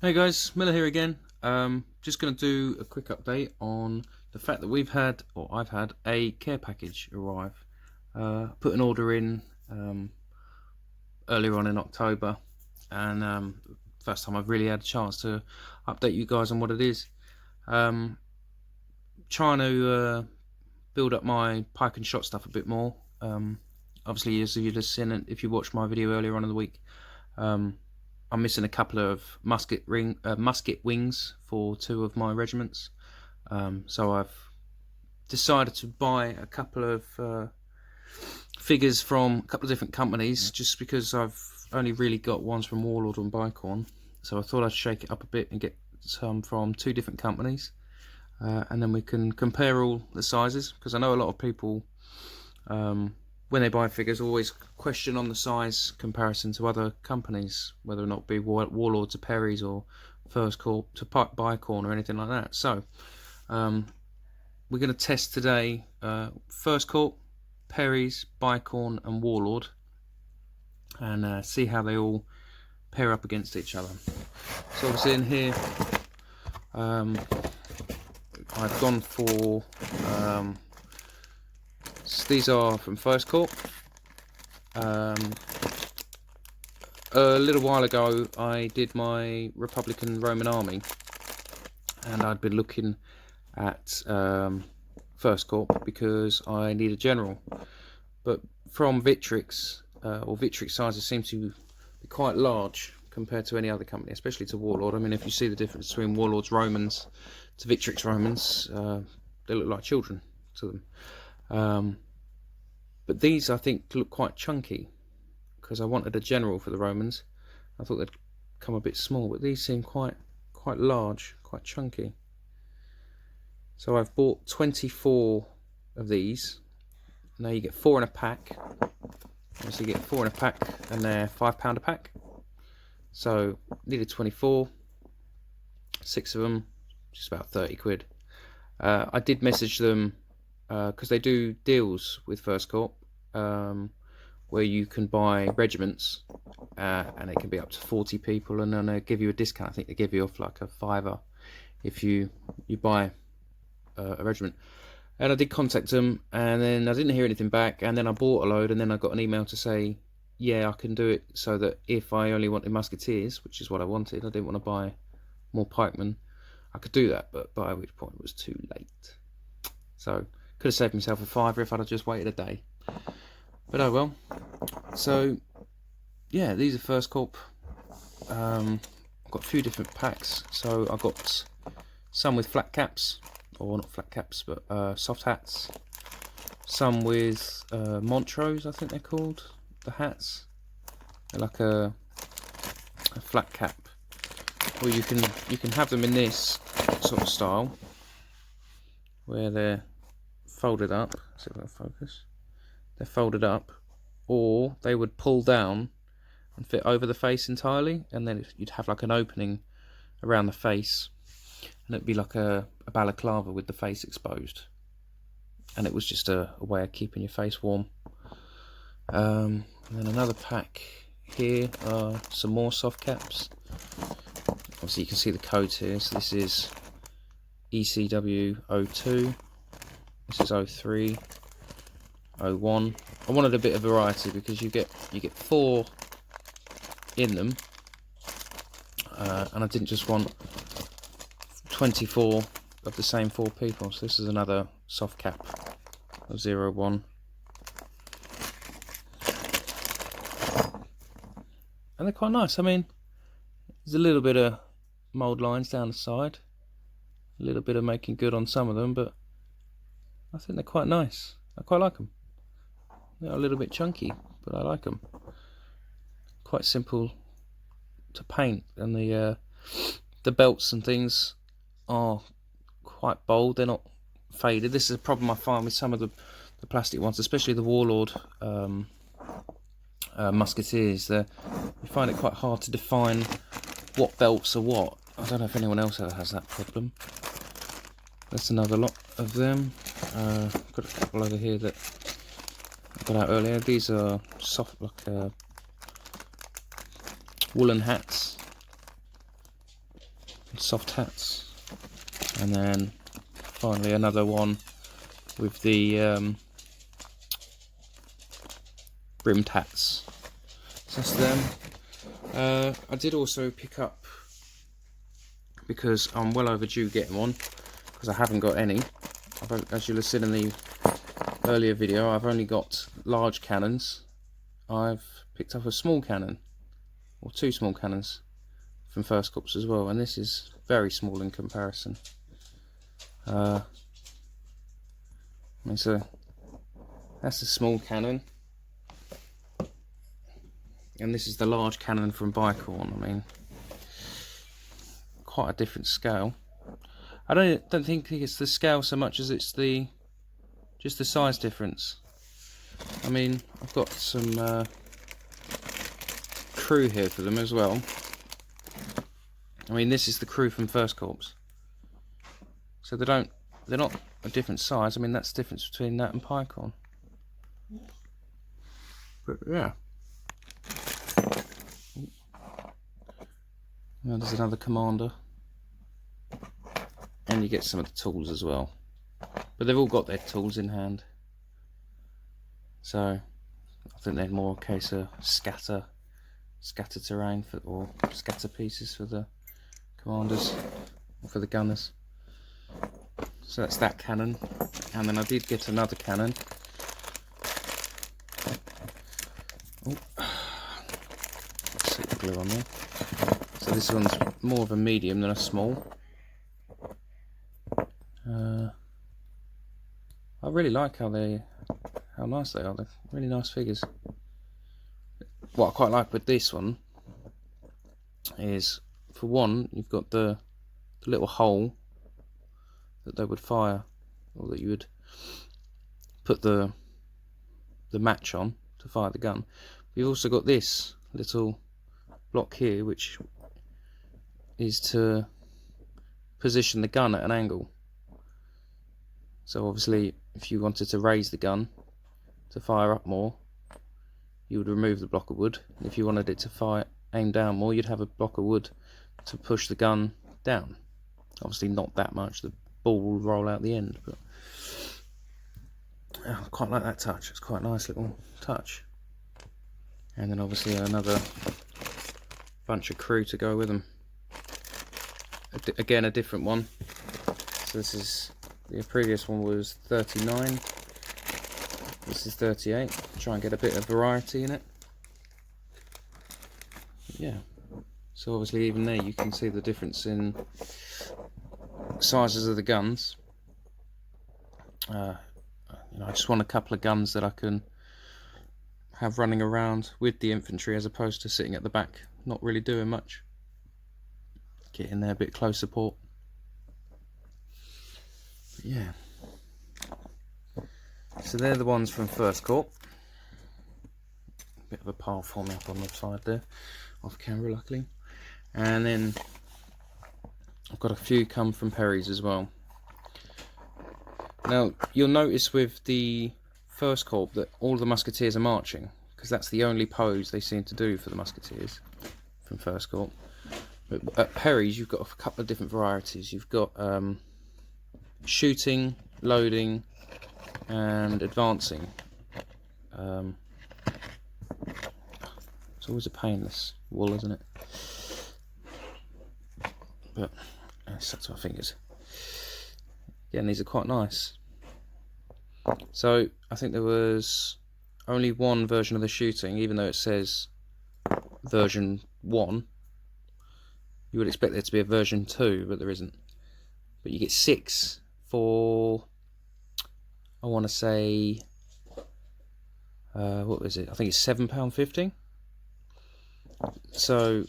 Hey guys, Miller here again. Just going to do a quick update on the fact that I've had a care package arrive. Put an order in earlier on in October, and first time I've really had a chance to update you guys on what it is. Trying to build up my pike and shot stuff a bit more. Obviously, as you've just seen, if you watched my video earlier on in the week, I'm missing a couple of musket wings for 2 of my regiments. So I've decided to buy a couple of figures from a couple of different companies, just because I've only really got ones from Warlord and Bicorn. So I thought I'd shake it up a bit and get some from 2 different companies, and then we can compare all the sizes, because I know a lot of people, when they buy figures, always question on the size comparison to other companies, whether or not it be Warlord to Perry's or First Corp to Bicorn or anything like that. So we're going to test today First Corp, Perry's, Bicorn and Warlord, and see how they all pair up against each other. So obviously in here I've gone for these are from First Corp. A little while ago I did my Republican Roman army, and I'd been looking at First Corp because I need a general, but from Victrix, or Victrix sizes seem to be quite large compared to any other company, especially to Warlord. I mean, if you see the difference between Warlord's Romans to Victrix Romans, they look like children to them. But these I think look quite chunky, because I wanted a general for the Romans. I thought they'd come a bit small, but these seem quite large, quite chunky. So I've bought 24 of these. Now you get 4 in a pack. So you get 4 in a pack, and they're £5 a pack. So needed 24, 6 of them, just about 30 quid. I did message them because they do deals with First Corp, where you can buy regiments, and it can be up to 40 people, and then they give you a discount. I think they give you off like a £5 if you buy a regiment. And I did contact them, and then I didn't hear anything back, and then I bought a load, and then I got an email to say, yeah, I can do it, so that if I only wanted musketeers, which is what I wanted, I didn't want to buy more pikemen, I could do that, but by which point it was too late. So could have saved myself a £5 if I'd have just waited a day, but oh well. So yeah, these are First Corp. I've got a few different packs. So I've got some with flat caps, or not flat caps, but soft hats. Some with Montrose, I think they're called, the hats. They're like a flat cap, or you can have them in this sort of style, where they're folded up. Let's see if I focus. They're folded up, or they would pull down and fit over the face entirely, and then you'd have like an opening around the face, and it'd be like a balaclava with the face exposed, and it was just a way of keeping your face warm. And then another pack here are some more soft caps. Obviously you can see the codes here. So this is ECW 02, this is 03, 01. I wanted a bit of variety because you get 4 in them, and I didn't just want 24 of the same 4 people. So this is another soft cap of 01, and they're quite nice. I mean, there's a little bit of mould lines down the side, a little bit of making good on some of them, but I think they're quite nice. I quite like them. They're a little bit chunky, but I like them. Quite simple to paint, and the belts and things are quite bold. They're not faded. This is a problem I find with some of the plastic ones, especially the Warlord musketeers. You find it quite hard to define what belts are what. I don't know if anyone else ever has that problem. That's another lot of them. Got a couple over here that I got out earlier. These are soft, like woolen hats. soft hats, and then finally another one with the brimmed hats. So that's them. I did also pick up, because I'm well overdue getting one, because I haven't got any. As you'll have seen in the earlier video, I've only got large cannons. I've picked up a small cannon, or 2 small cannons from First Corps as well, and this is very small in comparison. So that's a small cannon, and this is the large cannon from Bicorn. I mean, quite a different scale. I don't think it's the scale so much as it's just the size difference. I mean, I've got some crew here for them as well. I mean, this is the crew from First Corps, so they're not a different size. I mean, that's the difference between that and Picorn. But yeah, well, there's another commander, and you get some of the tools as well. But they've all got their tools in hand, so I think they're more a case of scatter terrain or scatter pieces for the commanders, or for the gunners. So that's that cannon, and then I did get another cannon. Oh, super glue on there. So this one's more of a medium than a small. I really like how nice they are. They're really nice figures. What I quite like with this one is, for one, you've got the little hole that they would fire, or that you would put the match on to fire the gun. But you've also got this little block here, which is to position the gun at an angle. So obviously, if you wanted to raise the gun to fire up more, you would remove the block of wood. And if you wanted it to aim down more, you'd have a block of wood to push the gun down. Obviously not that much, the ball will roll out the end, but I quite like that touch. It's quite a nice little touch. And then obviously another bunch of crew to go with them. Again, a different one. So this is, the previous one was 39. This is 38. Try and get a bit of variety in it. But yeah. So obviously even there you can see the difference in sizes of the guns. I just want a couple of guns that I can have running around with the infantry, as opposed to sitting at the back not really doing much. Get in there, a bit close support. But yeah, so they're the ones from First Corp. Bit of a pile forming up on the side there, off camera luckily. And then I've got a few come from Perry's as well. Now you'll notice with the First Corp that all the musketeers are marching, because that's the only pose they seem to do for the musketeers from First Corp. But at Perry's you've got a couple of different varieties. You've got shooting, loading, and advancing. It's always a pain, this wool, isn't it? But it stuck to my fingers. Yeah, and these are quite nice. So I think there was only one version of the shooting, even though it says version 1. You would expect there to be a version 2, but there isn't. But you get 6 for, I want to say, what was it? I think it's £7.50. So,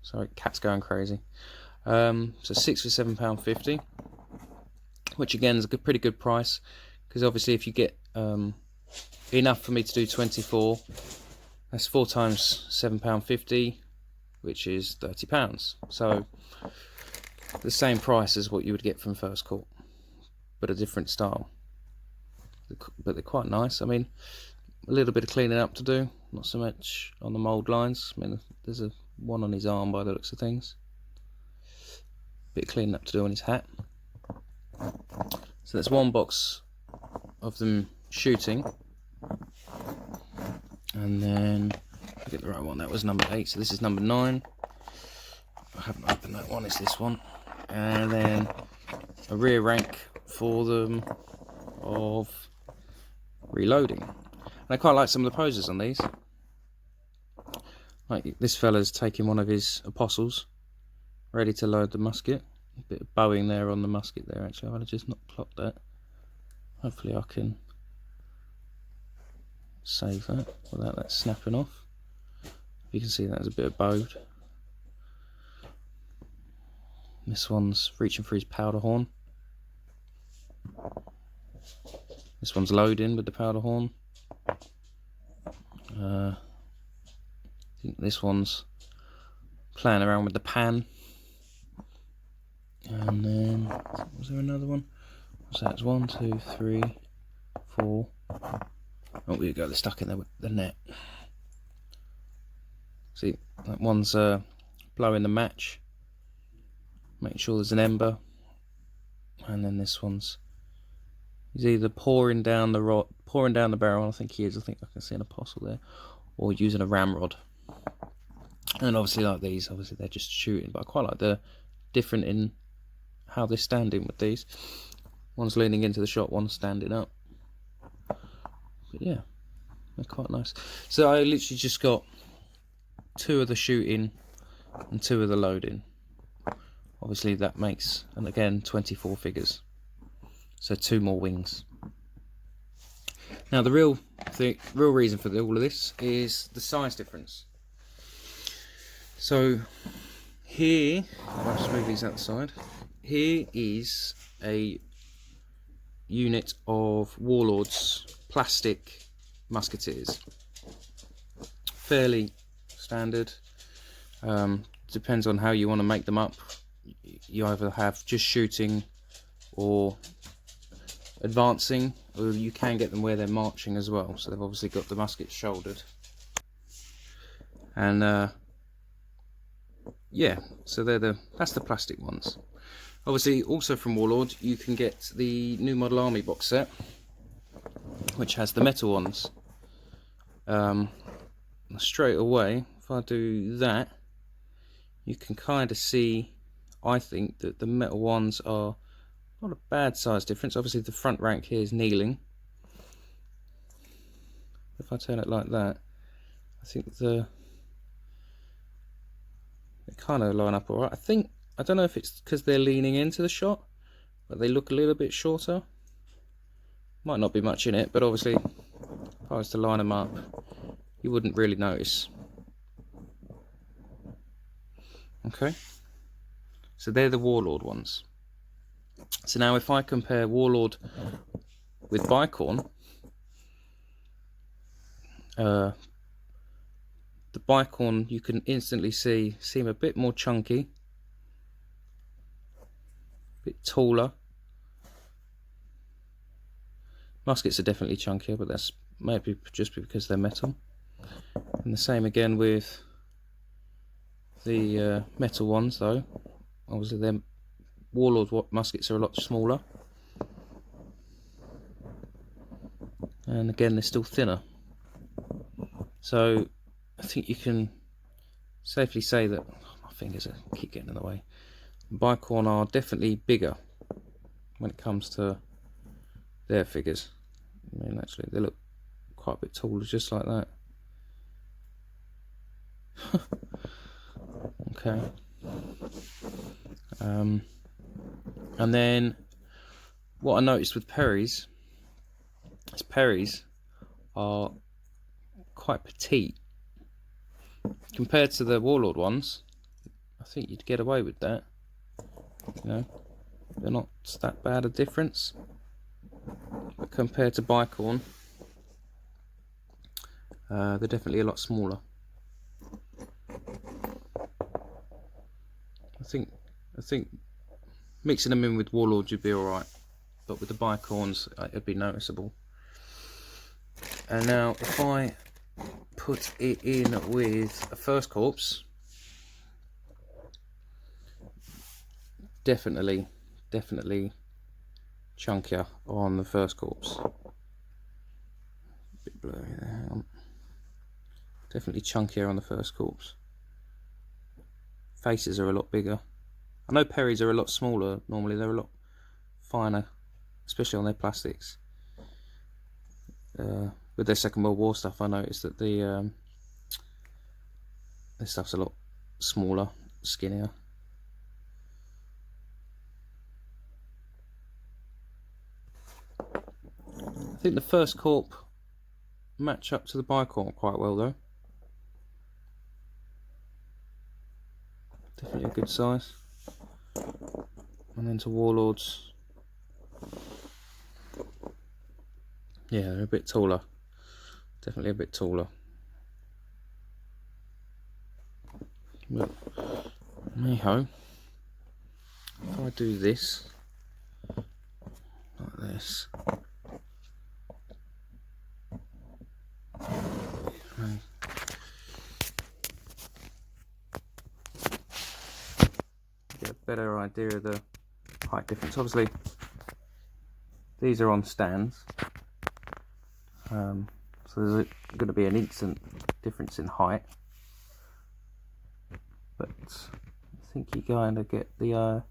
sorry, cat's going crazy. So 6 for £7.50, which again is a pretty good price, because obviously if you get enough for me to do 24, that's 4 times £7.50, which is £30. So the same price as what you would get from First Corp, but a different style. But they're quite nice. I mean, a little bit of cleaning up to do, not so much on the mould lines. I mean, there's a one on his arm by the looks of things. Bit of cleaning up to do on his hat. So that's one box of them shooting. And then, I get the right one, that was number 8, so this is number 9. I haven't opened that one, it's this one. And then a rear rank for them of reloading. And I quite like some of the poses on these. Like this fella's taking one of his apostles, ready to load the musket. A bit of bowing there on the musket there actually, I'd have just not clocked that. Hopefully I can save that without that snapping off. You can see that there's a bit of bowed. This one's reaching for his powder horn. This one's loading with the powder horn. I think this one's playing around with the pan. And then, was there another one? So that's 1, 2, 3, 4. Oh, we go, they're stuck in there with the net. See, that one's blowing the match, making sure there's an ember. And then this one's, he's either pouring down the barrel, I think he is, I think I can see an apostle there, or using a ramrod. And obviously like these, obviously they're just shooting, but I quite like the different in how they're standing with these. One's leaning into the shot, one's standing up. But yeah, they're quite nice. So I literally just got 2 of the shooting and 2 of the loading. Obviously that makes, and again, 24 figures. So 2 more wings. Now the real reason for all of this is the size difference. So here, I'll just move these outside. Here is a unit of Warlord's plastic musketeers. Fairly standard. Depends on how you want to make them up. You either have just shooting or advancing, or you can get them where they're marching as well. So they've obviously got the muskets shouldered. And yeah, so that's the plastic ones. Obviously, also from Warlord, you can get the New Model Army box set, which has the metal ones. Straight away, if I do that, you can kind of see, I think, that the metal ones are not a bad size difference. Obviously, the front rank here is kneeling. If I turn it like that, I think they kind of line up alright. I don't know if it's because they're leaning into the shot, but they look a little bit shorter. Might not be much in it, but obviously, if I was to line them up, you wouldn't really notice. Okay, so they're the Warlord ones. So now if I compare Warlord with Bicorn, the Bicorn you can instantly seem a bit more chunky, a bit taller. Muskets are definitely chunkier, but that's maybe just because they're metal. And the same again with the metal ones though. Obviously their Warlord muskets are a lot smaller. And again they're still thinner. So I think you can safely say that, my fingers keep getting in the way, Bicorn are definitely bigger when it comes to their figures. I mean, actually they look quite a bit taller just like that. Okay. And then what I noticed with Perry's is Perry's are quite petite compared to the Warlord ones. I think you'd get away with that, you know, they're not that bad a difference. But compared to Bicorn, they're definitely a lot smaller. I think mixing them in with Warlords you'd be alright, but with the Bicorns it'd be noticeable. And now if I put it in with a First Corps, definitely chunkier on the first Corps. Bit blurry there, hang on. Definitely chunkier on the first Corps. Faces are a lot bigger. I know Perrys are a lot smaller normally, they're a lot finer, especially on their plastics. With their Second World War stuff, I noticed that their stuff's a lot smaller, skinnier. I think the first Corp match up to the Bicorp quite well though. Definitely a good size. And then to Warlords, yeah, they're a bit taller. Definitely a bit taller. But anyhow, if I do this like this, and get a better idea of the height difference. Obviously, these are on stands, so there's going to be an instant difference in height. But I think you kind of get the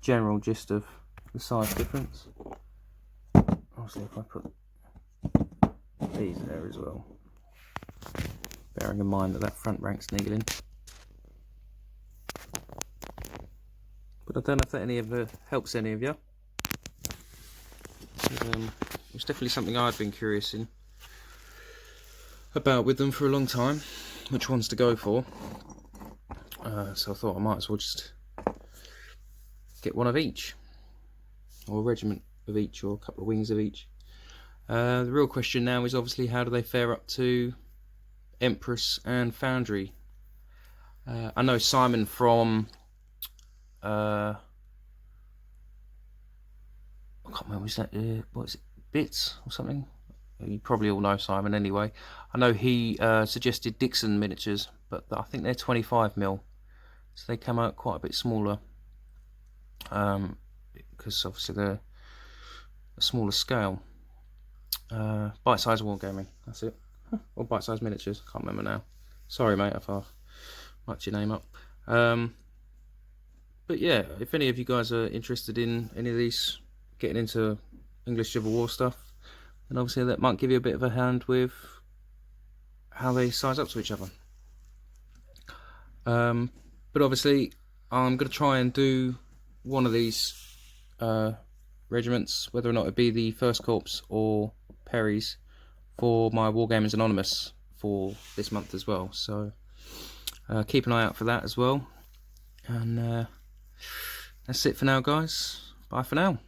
general gist of the size difference. Obviously, if I put these there as well, bearing in mind that that front rank's needling. But I don't know if that helps any of you. It's definitely something I've been curious about with them for a long time, which ones to go for. So I thought I might as well just get one of each, or a regiment of each, or a couple of wings of each. The real question now is obviously how do they fare up to Empress and Foundry. I know Simon from I can't remember, was that what is it, Bits or something? You probably all know Simon anyway. I know he suggested Dixon miniatures, but I think they're 25mm, so they come out quite a bit smaller, because obviously they're a smaller scale. Bite-size wargaming, that's it. Or bite-size miniatures, I can't remember now. Sorry mate if I've mucked your name up. But yeah, if any of you guys are interested in any of these, getting into English Civil War stuff, then obviously that might give you a bit of a hand with how they size up to each other. But obviously I'm going to try and do one of these regiments, whether or not it be the First Corps or Perry's, for my Wargamers Anonymous for this month as well. So keep an eye out for that as well. And that's it for now, guys. Bye for now.